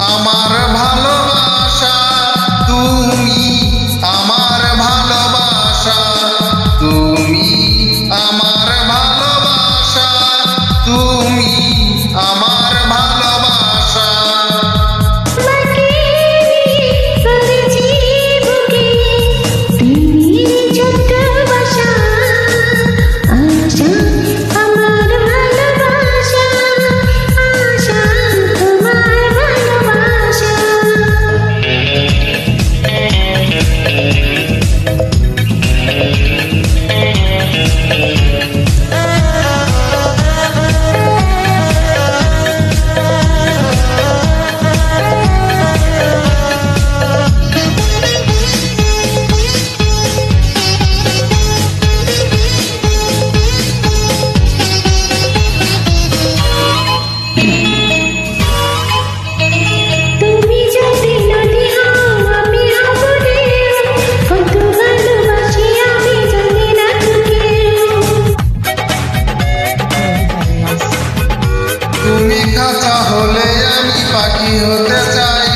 আমার ভালোবাসা তুমি, আমার ভালোবাসা তুমি, আমার ভালোবাসা তুমি, আমার ভালোবাসা। তুমি খাঁচা হলে আমি পাখি হতে চাই,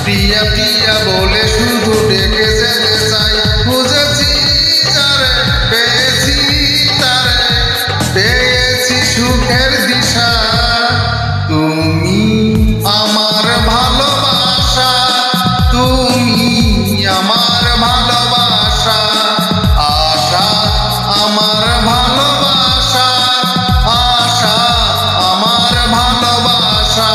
প্রিয়া প্রিয়া বলে শুধু ডেকে যেতে চাই। বুঝেছি যারে পেয়েছি তারে, পেয়েছি সুখের দিশা। তুমি আমার ভালোবাসা, তুমি আমার ভালোবাসা, আশা আমার ভালোবাসা, আশা আমার ভালোবাসা।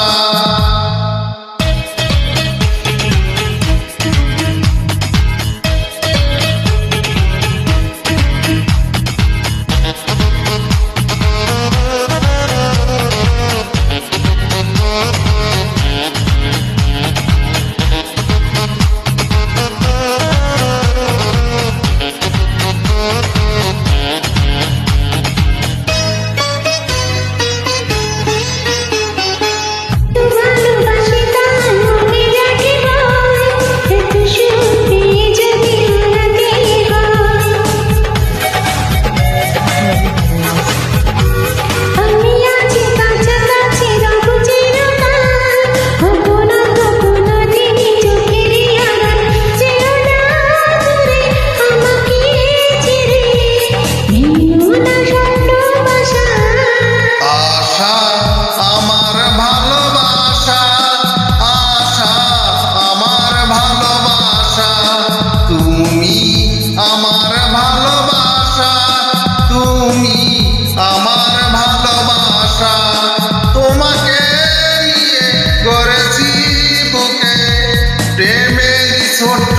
আমার ভালোবাসা তুমি, আমার ভালোবাসা, তোমাকে নিয়ে করেছি বুকে প্রেমের ছোট্ট